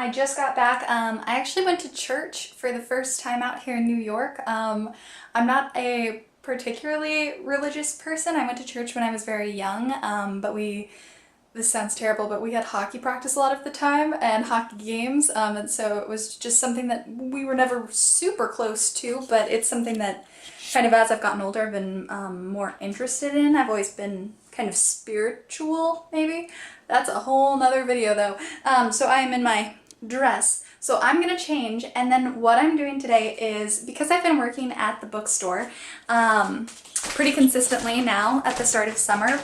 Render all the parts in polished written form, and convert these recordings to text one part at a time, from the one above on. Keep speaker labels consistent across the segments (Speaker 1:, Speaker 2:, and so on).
Speaker 1: I just got back. I actually went to church for the first time out here in New York. I'm not a particularly religious person. I went to church when I was very young, but this sounds terrible, but we had hockey practice a lot of the time and hockey games, and so it was just something that we were never super close to, but it's something that kind of as I've gotten older I've been more interested in. I've always been kind of spiritual, maybe. That's a whole nother video though. So I am in my dress. So I'm gonna change, and then what I'm doing today is, because I've been working at the bookstore pretty consistently now at the start of summer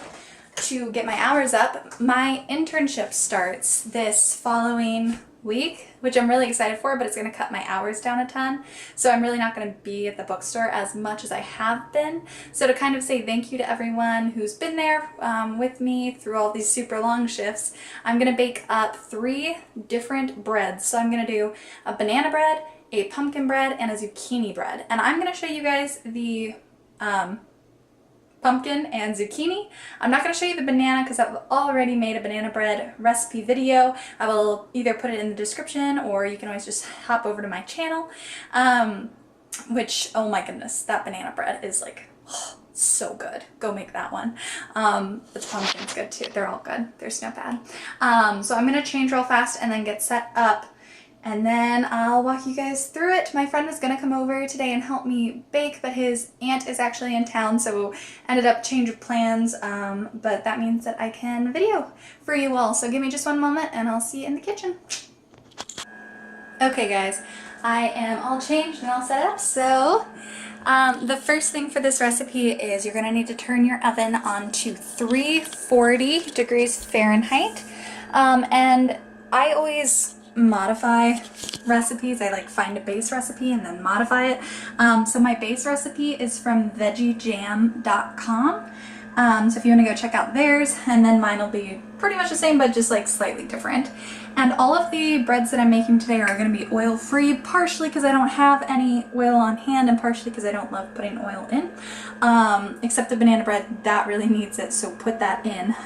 Speaker 1: to get my hours up, my internship starts this following week, which I'm really excited for, but it's going to cut my hours down a ton. So I'm really not going to be at the bookstore as much as I have been. So to kind of say thank you to everyone who's been there with me through all these super long shifts, I'm going to bake up 3 different breads. So I'm going to do a banana bread, a pumpkin bread, and a zucchini bread. And I'm going to show you guys the pumpkin and zucchini. I'm not going to show you the banana because I've already made a banana bread recipe video. I will either put it in the description, or you can always just hop over to my channel, which, oh my goodness, that banana bread is like, oh, so good. Go make that one. The pumpkin's good too. They're all good. There's no bad. So I'm going to change real fast and then get set up, and then I'll walk you guys through it. My friend was gonna come over today and help me bake, but his aunt is actually in town, so ended up change of plans, but that means that I can video for you all. So give me just one moment and I'll see you in the kitchen. Okay guys, I am all changed and all set up. So the first thing for this recipe is you're gonna need to turn your oven on to 340 degrees Fahrenheit. And I always modify recipes. I like find a base recipe and then modify it. So my base recipe is from veggiejam.com. So if you want to go check out theirs, and then mine will be pretty much the same but just like slightly different. And all of the breads that I'm making today are going to be oil free, partially because I don't have any oil on hand and partially because I don't love putting oil in. Except the banana bread, that really needs it, so put that in.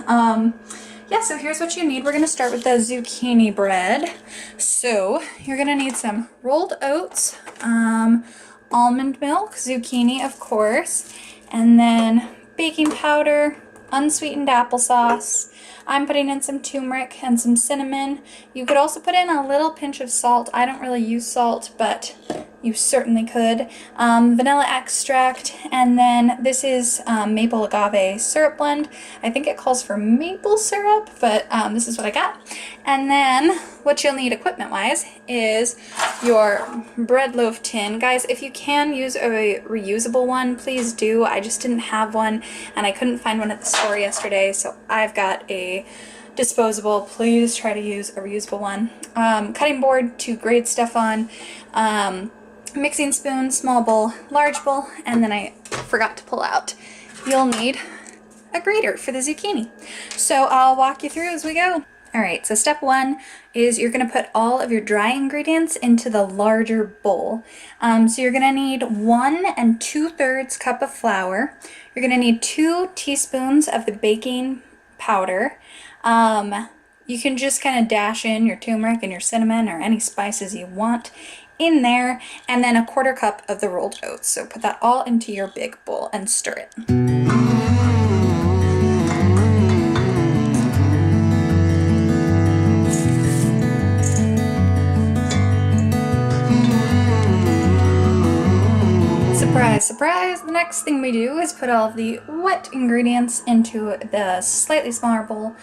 Speaker 1: Yeah, so here's what you need. We're going to start with the zucchini bread. So you're going to need some rolled oats, almond milk, zucchini of course, and then baking powder, unsweetened applesauce. I'm putting in some turmeric and some cinnamon. You could also put in a little pinch of salt. I don't really use salt, but you certainly could. Vanilla extract, and then this is maple agave syrup blend. I think it calls for maple syrup, but this is what I got. And then what you'll need equipment-wise is your bread loaf tin. Guys, if you can use a reusable one, please do. I just didn't have one, and I couldn't find one at the store yesterday, so I've got a disposable. Please try to use a reusable one. Cutting board to grate stuff on. Mixing spoon, small bowl, large bowl, and then I forgot to pull out, you'll need a grater for the zucchini. So I'll walk you through as we go. Alright, so step 1 is you're going to put all of your dry ingredients into the larger bowl. So you're going to need 1 2/3 cup of flour. You're going to need 2 teaspoons of the baking powder. You can just kind of dash in your turmeric and your cinnamon or any spices you want in there, and then 1/4 cup of the rolled oats. So put that all into your big bowl and stir it. Surprise, surprise! The next thing we do is put all of the wet ingredients into the slightly smaller bowl.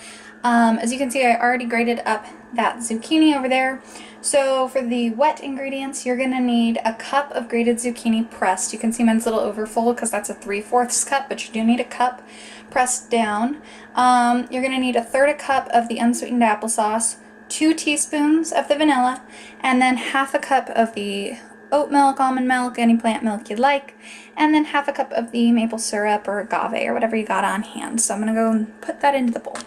Speaker 1: As you can see, I already grated up that zucchini over there. So for the wet ingredients, you're going to need a cup of grated zucchini pressed. You can see mine's a little overfull because that's a 3/4 cup, but you do need a cup pressed down. You're going to need 1/3 cup of the unsweetened applesauce, 2 teaspoons of the vanilla, and then 1/2 cup of the oat milk, almond milk, any plant milk you'd like, and then 1/2 cup of the maple syrup or agave or whatever you got on hand. So I'm going to go and put that into the bowl.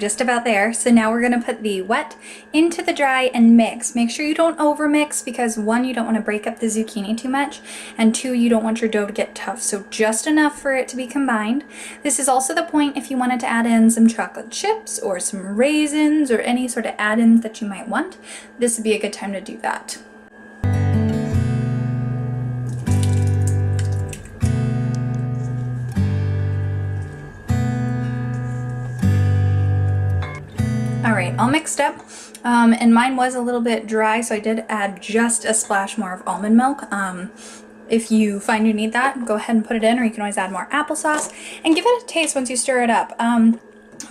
Speaker 1: just about there. So now we're gonna put the wet into the dry and mix. Make sure you don't over mix because one, you don't wanna break up the zucchini too much, and two, you don't want your dough to get tough. So just enough for it to be combined. This is also the point if you wanted to add in some chocolate chips or some raisins or any sort of add-ins that you might want. This would be a good time to do that. All right, all mixed up, and mine was a little bit dry, so I did add just a splash more of almond milk. If you find you need that, go ahead and put it in, or you can always add more applesauce, and give it a taste once you stir it up.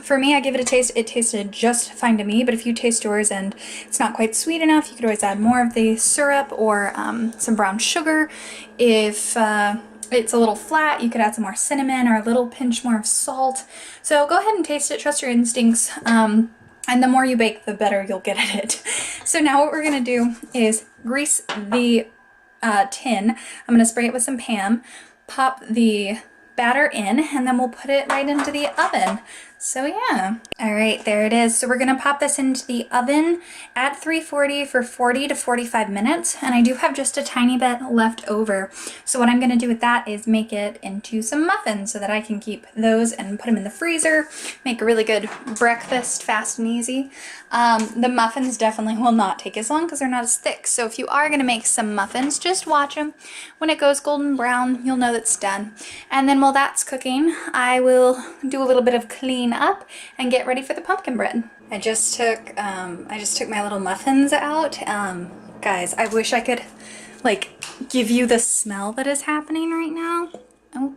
Speaker 1: For me, I give it a taste. It tasted just fine to me, but if you taste yours and it's not quite sweet enough, you could always add more of the syrup or some brown sugar. If it's a little flat, you could add some more cinnamon or a little pinch more of salt. So go ahead and taste it, trust your instincts. And the more you bake, the better you'll get at it. So now what we're gonna do is grease the tin. I'm gonna spray it with some Pam, pop the batter in, and then we'll put it right into the oven. So yeah. All right, there it is. So we're gonna pop this into the oven at 340 for 40 to 45 minutes. And I do have just a tiny bit left over. So what I'm gonna do with that is make it into some muffins so that I can keep those and put them in the freezer, make a really good breakfast, fast and easy. The muffins definitely will not take as long because they're not as thick. So if you are gonna make some muffins, just watch them. When it goes golden brown, you'll know that's done. And then while that's cooking, I will do a little bit of clean up and get ready for the pumpkin bread. I just took my little muffins out. Guys, I wish I could like give you the smell that is happening right now. Oh,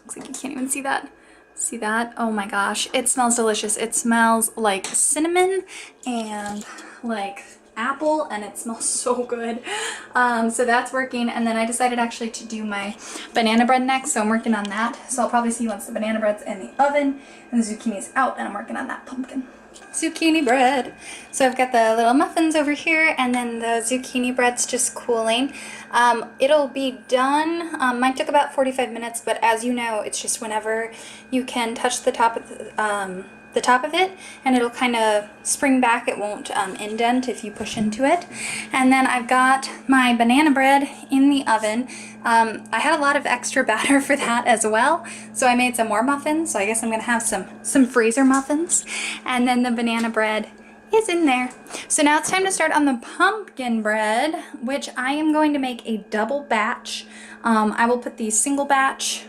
Speaker 1: looks like you can't even see that. See that? Oh my gosh, it smells delicious. It smells like cinnamon and like apple, and it smells so good. So that's working, and then I decided actually to do my banana bread next, so I'm working on that. So I'll probably see you once the banana bread's in the oven and the zucchini's out, and I'm working on that pumpkin. Zucchini bread. So I've got the little muffins over here, and then the zucchini bread's just cooling. It'll be done. Mine took about 45 minutes, but as you know, it's just whenever you can touch the top of the top of it, and it'll kind of spring back. It won't indent if you push into it. And then I've got my banana bread in the oven. I had a lot of extra batter for that as well, so I made some more muffins. So I guess I'm gonna have some freezer muffins, and then the banana bread is in there. So now it's time to start on the pumpkin bread, which I am going to make a double batch. I will put the single batch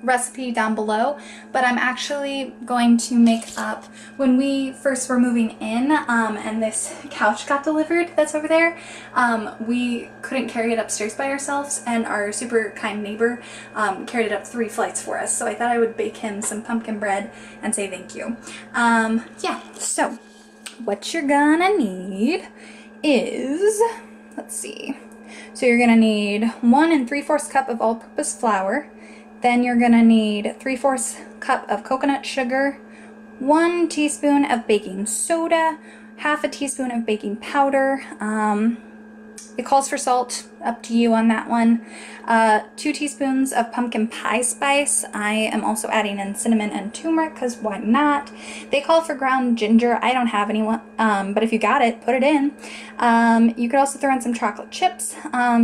Speaker 1: recipe down below, but I'm actually going to make up when we first were moving in and this couch got delivered that's over there. We couldn't carry it upstairs by ourselves, and our super kind neighbor carried it up 3 flights for us, so I thought I would bake him some pumpkin bread and say thank you. Yeah, so what you're gonna need is, let's see, so you're gonna need 1 3/4 cup of all-purpose flour. Then you're gonna need 3/4 cup of coconut sugar, 1 teaspoon of baking soda, 1/2 teaspoon of baking powder. It calls for salt, up to you on that one. 2 teaspoons of pumpkin pie spice. I am also adding in cinnamon and turmeric because why not? They call for ground ginger. I don't have any, but if you got it, put it in. You could also throw in some chocolate chips.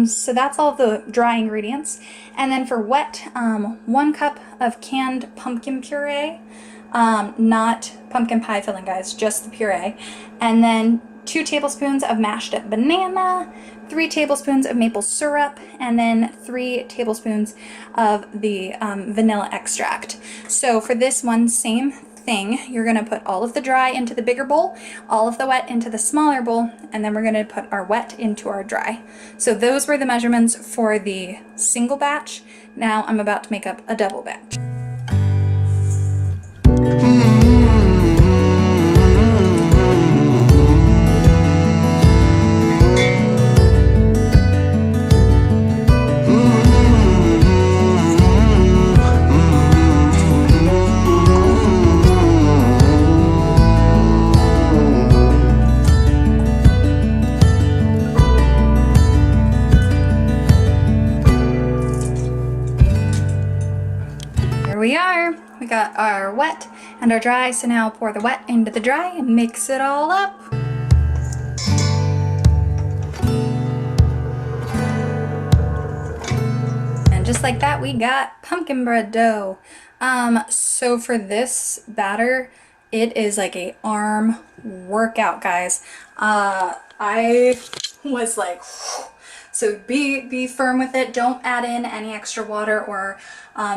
Speaker 1: So that's all the dry ingredients. And then for wet, 1 cup of canned pumpkin puree. Not pumpkin pie filling, guys, just the puree. And then 2 tablespoons of mashed up banana, 3 tablespoons of maple syrup, and then 3 tablespoons of the vanilla extract. So for this one, same thing. You're gonna put all of the dry into the bigger bowl, all of the wet into the smaller bowl, and then we're gonna put our wet into our dry. So those were the measurements for the single batch. Now I'm about to make up a double batch. got our wet and our dry, so now pour the wet into the dry and mix it all up. And just like that, we got pumpkin bread dough. So for this batter, it is like a arm workout, guys. I was like, whew. So be firm with it. Don't add in any extra water or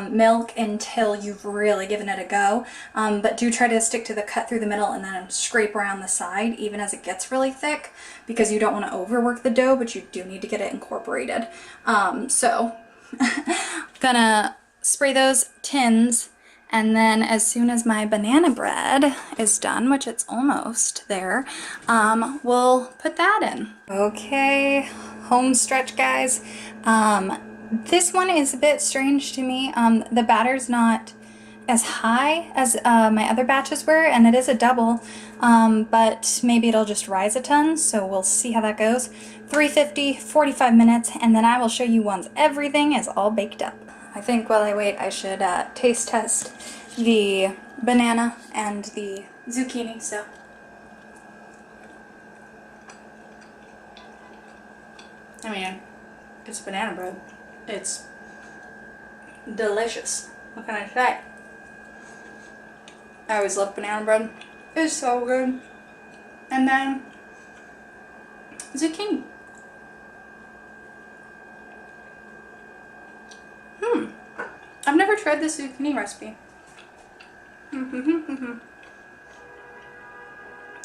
Speaker 1: milk until you've really given it a go. But do try to stick to the cut through the middle and then scrape around the side even as it gets really thick, because you don't want to overwork the dough, but you do need to get it incorporated. So gonna spray those tins, and then as soon as my banana bread is done, which it's almost there, we'll put that in. Okay, home stretch, guys. This one is a bit strange to me. The batter's not as high as my other batches were, and it is a double, but maybe it'll just rise a ton, so we'll see how that goes. 350, 45 minutes, and then I will show you once everything is all baked up. I think while I wait, I should taste test the banana and the zucchini. So, I mean, it's banana bread. It's delicious. What can I say? I always love banana bread. It's so good. And then zucchini. I've never tried this zucchini recipe.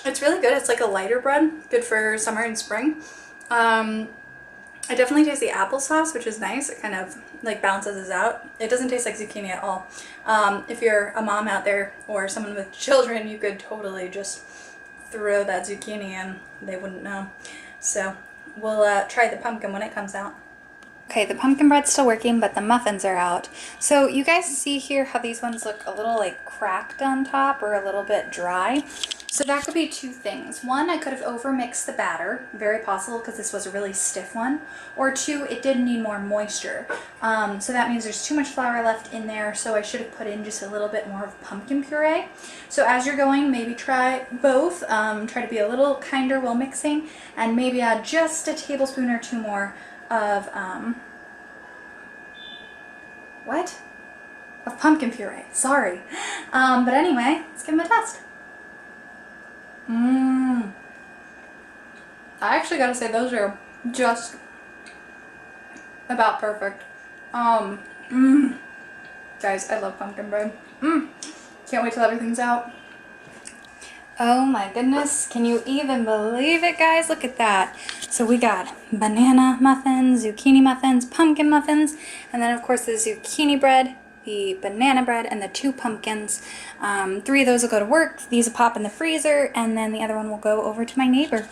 Speaker 1: It's really good. It's like a lighter bread, good for summer and spring. I definitely taste the applesauce, which is nice. It kind of like balances us out. It doesn't taste like zucchini at all. If you're a mom out there or someone with children, you could totally just throw that zucchini in. They wouldn't know. So we'll try the pumpkin when it comes out. Okay, the pumpkin bread's still working, but the muffins are out. So you guys see here how these ones look a little like cracked on top or a little bit dry. So that could be two things. One, I could have overmixed the batter, very possible because this was a really stiff one. Or two, it did need more moisture. So that means there's too much flour left in there, so I should have put in just a little bit more of pumpkin puree. So as you're going, maybe try both. Try to be a little kinder while mixing, and maybe add just a tablespoon or two more of of pumpkin puree. Sorry. But anyway, let's give them a test. I actually gotta say those are just about perfect. Guys, I love pumpkin bread. Can't wait till everything's out. Oh my goodness, can you even believe it, guys? Look at that. So we got banana muffins, zucchini muffins, pumpkin muffins, and then of course the zucchini bread, the banana bread, and the 2 pumpkins. 3 of those will go to work, these will pop in the freezer, and then the other one will go over to my neighbor.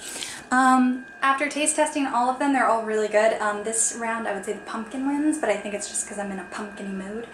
Speaker 1: After taste testing all of them, they're all really good. This round I would say the pumpkin wins, but I think it's just because I'm in a pumpkin-y mood.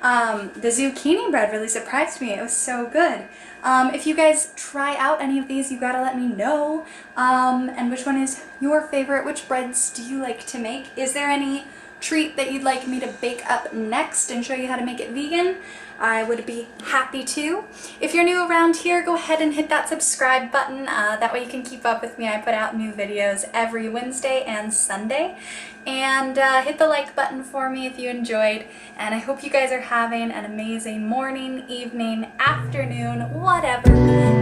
Speaker 1: The zucchini bread really surprised me. It was so good. If you guys try out any of these, you gotta let me know. And which one is your favorite? Which breads do you like to make? Is there any treat that you'd like me to bake up next and show you how to make it vegan? I would be happy to. If you're new around here, go ahead and hit that subscribe button. That way you can keep up with me. I put out new videos every Wednesday and Sunday. And hit the like button for me if you enjoyed. And I hope you guys are having an amazing morning, evening, afternoon, whatever.